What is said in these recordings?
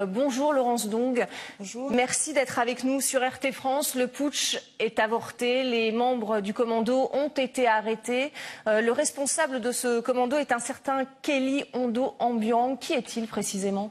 Bonjour Laurence Dong. Bonjour. Merci d'être avec nous sur RT France. Le putsch est avorté, les membres du commando ont été arrêtés. Le responsable de ce commando est un certain Kelly Ondo Ambiang. Qui est-il précisément ?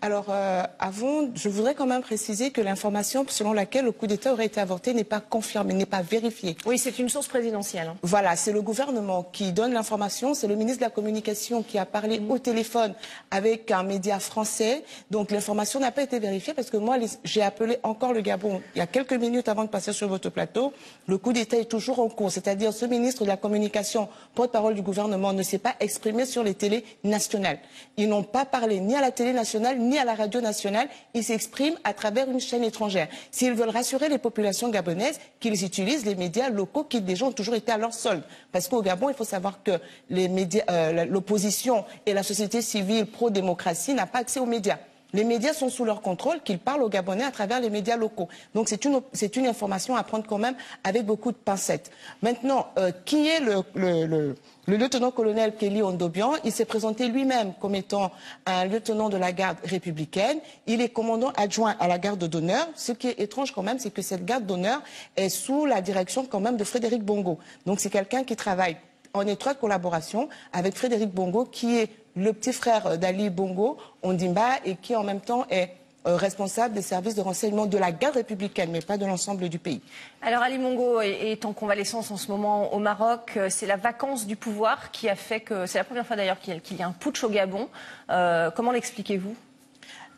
Alors, avant, je voudrais quand même préciser que l'information selon laquelle le coup d'État aurait été avorté n'est pas confirmée, n'est pas vérifiée. Oui, c'est une source présidentielle. Voilà, c'est le gouvernement qui donne l'information, c'est le ministre de la Communication qui a parlé au téléphone avec un média français. Donc l'information n'a pas été vérifiée parce que moi, j'ai appelé encore le Gabon il y a quelques minutes avant de passer sur votre plateau. Le coup d'État est toujours en cours, c'est-à-dire ce ministre de la Communication, porte-parole du gouvernement, ne s'est pas exprimé sur les télés nationales. Ils n'ont pas parlé ni à la télé nationale, ni à la radio nationale, ils s'expriment à travers une chaîne étrangère. S'ils veulent rassurer les populations gabonaises, qu'ils utilisent les médias locaux qui déjà ont toujours été à leur solde. Parce qu'au Gabon, il faut savoir que les médias, l'opposition et la société civile pro-démocratie n'ont pas accès aux médias. Les médias sont sous leur contrôle, qu'ils parlent aux Gabonais à travers les médias locaux. Donc c'est une information à prendre quand même avec beaucoup de pincettes. Maintenant, qui est le lieutenant-colonel Kelly Ondo Ambiang? Il s'est présenté lui-même comme étant un lieutenant de la garde républicaine. Il est commandant adjoint à la garde d'honneur. Ce qui est étrange quand même, c'est que cette garde d'honneur est sous la direction quand même de Frédéric Bongo. Donc c'est quelqu'un qui travaille en étroite collaboration avec Frédéric Bongo, qui est le petit frère d'Ali Bongo Ondimba et qui en même temps est responsable des services de renseignement de la garde républicaine, mais pas de l'ensemble du pays. Alors Ali Bongo est en convalescence en ce moment au Maroc. C'est la vacance du pouvoir qui a fait que... C'est la première fois d'ailleurs qu'il y a un putsch au Gabon. Comment l'expliquez-vous ?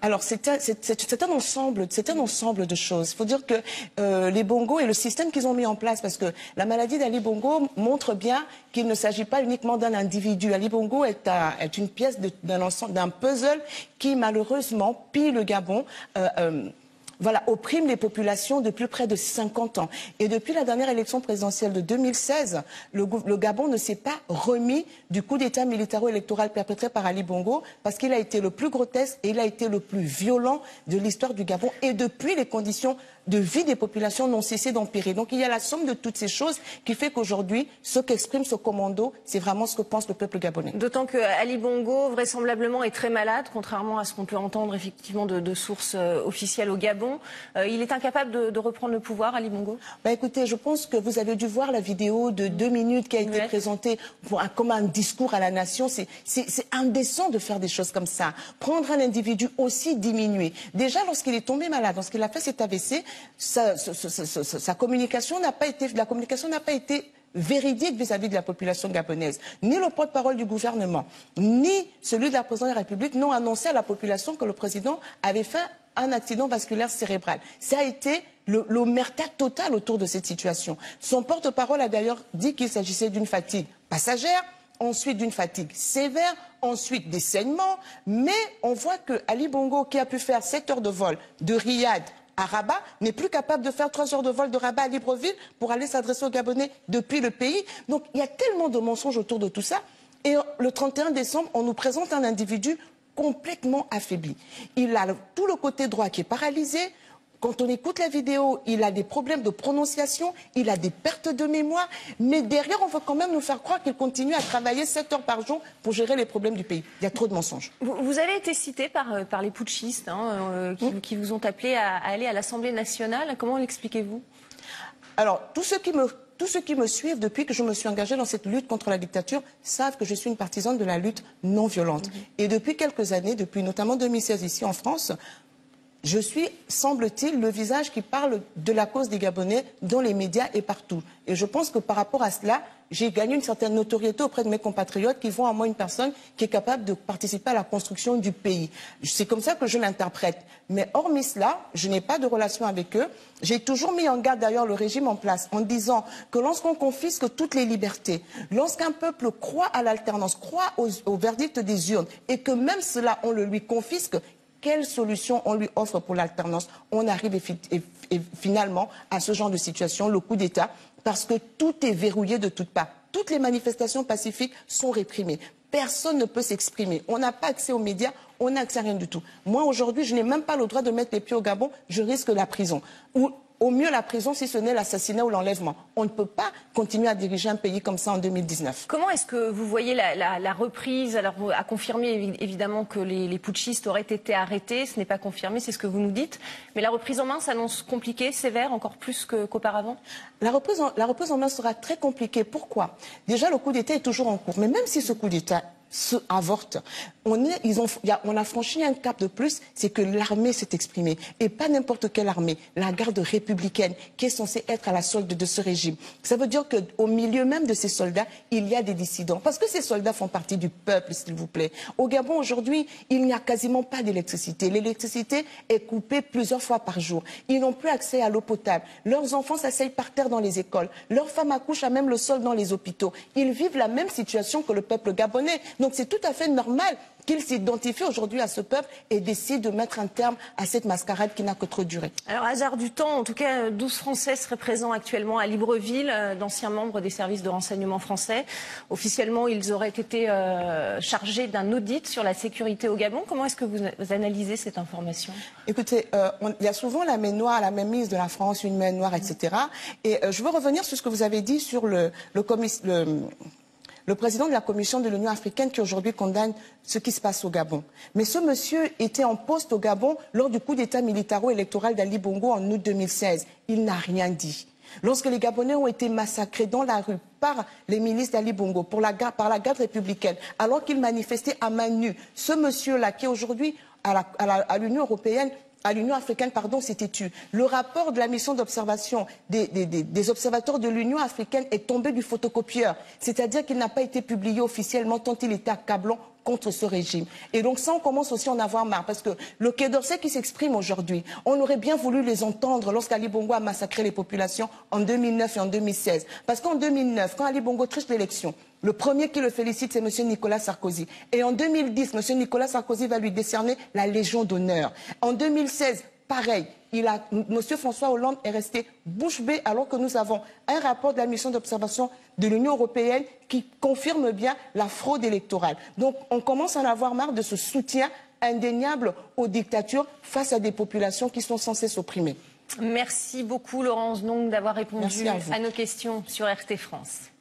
Alors, c'est un ensemble de choses. Il faut dire que les Bongo et le système qu'ils ont mis en place, parce que la maladie d'Ali Bongo montre bien qu'il ne s'agit pas uniquement d'un individu. Ali Bongo est une pièce d'un puzzle qui, malheureusement, pille le Gabon. Voilà, opprime les populations depuis près de 50 ans. Et depuis la dernière élection présidentielle de 2016, le Gabon ne s'est pas remis du coup d'État militaro-électoral perpétré par Ali Bongo parce qu'il a été le plus grotesque et il a été le plus violent de l'histoire du Gabon. Et depuis, les conditions de vie des populations n'ont cessé d'empirer. Donc il y a la somme de toutes ces choses qui fait qu'aujourd'hui, ce qu'exprime ce commando, c'est vraiment ce que pense le peuple gabonais. D'autant que Ali Bongo, vraisemblablement, est très malade, contrairement à ce qu'on peut entendre effectivement de sources officielles au Gabon. Il est incapable de reprendre le pouvoir, Ali Bongo ? Écoutez, je pense que vous avez dû voir la vidéo de 2 minutes qui a été présentée comme un discours à la nation. C'est indécent de faire des choses comme ça. Prendre un individu aussi diminué. Déjà, lorsqu'il est tombé malade, lorsqu'il a fait cet AVC, la communication n'a pas été véridique vis-à-vis de la population gabonaise. Ni le porte-parole du gouvernement, ni celui de la présidente de la République n'ont annoncé à la population que le président avait fait un accident vasculaire cérébral. Ça a été l'omerta totale autour de cette situation. Son porte-parole a d'ailleurs dit qu'il s'agissait d'une fatigue passagère, ensuite d'une fatigue sévère, ensuite des saignements. Mais on voit que Ali Bongo, qui a pu faire 7 heures de vol de Riyad à Rabat, n'est plus capable de faire 3 heures de vol de Rabat à Libreville pour aller s'adresser aux Gabonais depuis le pays. Donc il y a tellement de mensonges autour de tout ça. Et le 31 décembre, on nous présente un individu complètement affaibli. Il a tout le côté droit qui est paralysé. Quand on écoute la vidéo, il a des problèmes de prononciation, il a des pertes de mémoire. Mais derrière, on veut quand même nous faire croire qu'il continue à travailler 7 heures par jour pour gérer les problèmes du pays. Il y a trop de mensonges. Vous avez été cité par les putschistes qui vous ont appelé à aller à l'Assemblée nationale. Comment l'expliquez-vous ? Alors, tous ceux qui me suivent depuis que je me suis engagée dans cette lutte contre la dictature savent que je suis une partisane de la lutte non violente. Et depuis quelques années, depuis notamment 2016 ici en France, je suis, semble-t-il, le visage qui parle de la cause des Gabonais dans les médias et partout. Et je pense que par rapport à cela, j'ai gagné une certaine notoriété auprès de mes compatriotes qui voient en moi une personne qui est capable de participer à la construction du pays. C'est comme ça que je l'interprète. Mais hormis cela, je n'ai pas de relation avec eux. J'ai toujours mis en garde d'ailleurs le régime en place en disant que lorsqu'on confisque toutes les libertés, lorsqu'un peuple croit à l'alternance, croit au verdict des urnes et que même cela on le lui confisque, quelle solution on lui offre pour l'alternance? On arrive finalement à ce genre de situation, le coup d'État, parce que tout est verrouillé de toutes parts. Toutes les manifestations pacifiques sont réprimées. Personne ne peut s'exprimer. On n'a pas accès aux médias, on n'a accès à rien du tout. Moi, aujourd'hui, je n'ai même pas le droit de mettre les pieds au Gabon, je risque la prison. Ou au mieux la prison si ce n'est l'assassinat ou l'enlèvement. On ne peut pas continuer à diriger un pays comme ça en 2019. Comment est-ce que vous voyez la reprise? Alors, à confirmer évidemment que les putschistes auraient été arrêtés, ce n'est pas confirmé, c'est ce que vous nous dites. Mais la reprise en main s'annonce compliquée, sévère, encore plus qu'auparavant? La reprise en main sera très compliquée. Pourquoi? Déjà, le coup d'État est toujours en cours. Mais même si ce coup d'État se avorte, on a franchi un cap de plus, c'est que l'armée s'est exprimée. Et pas n'importe quelle armée, la garde républicaine qui est censée être à la solde de ce régime. Ça veut dire qu'au milieu même de ces soldats, il y a des dissidents. Parce que ces soldats font partie du peuple, s'il vous plaît. Au Gabon, aujourd'hui, il n'y a quasiment pas d'électricité. L'électricité est coupée plusieurs fois par jour. Ils n'ont plus accès à l'eau potable. Leurs enfants s'asseyent par terre dans les écoles. Leurs femmes accouchent à même le sol dans les hôpitaux. Ils vivent la même situation que le peuple gabonais. Donc c'est tout à fait normal qu'ils s'identifient aujourd'hui à ce peuple et décident de mettre un terme à cette mascarade qui n'a que trop duré. Alors, hasard du temps, en tout cas, 12 Français seraient présents actuellement à Libreville, d'anciens membres des services de renseignement français. Officiellement, ils auraient été chargés d'un audit sur la sécurité au Gabon. Comment est-ce que vous analysez cette information? Écoutez, il y a souvent la main noire, la mainmise de la France, une main noire, etc. Et je veux revenir sur ce que vous avez dit sur le président de la Commission de l'Union africaine qui aujourd'hui condamne ce qui se passe au Gabon. Mais ce monsieur était en poste au Gabon lors du coup d'État militaro-électoral d'Ali Bongo en août 2016. Il n'a rien dit. Lorsque les Gabonais ont été massacrés dans la rue par les milices d'Ali Bongo, par la garde républicaine, alors qu'ils manifestaient à main nue, ce monsieur-là qui est aujourd'hui à l'Union européenne, à l'Union africaine, pardon, s'était tu. Le rapport de la mission d'observation des observateurs de l'Union africaine est tombé du photocopieur. C'est-à-dire qu'il n'a pas été publié officiellement tant il était accablant contre ce régime. Et donc ça, on commence aussi à en avoir marre. Parce que le Quai d'Orsay qui s'exprime aujourd'hui, on aurait bien voulu les entendre lorsqu'Ali Bongo a massacré les populations en 2009 et en 2016. Parce qu'en 2009, quand Ali Bongo triche l'élection, le premier qui le félicite, c'est M. Nicolas Sarkozy. Et en 2010, M. Nicolas Sarkozy va lui décerner la Légion d'honneur. En 2016, pareil. M. François Hollande est resté bouche bée alors que nous avons un rapport de la mission d'observation de l'Union européenne qui confirme bien la fraude électorale. Donc on commence à en avoir marre de ce soutien indéniable aux dictatures face à des populations qui sont censées s'opprimer. Merci beaucoup Laurence donc d'avoir répondu à nos questions sur RT France.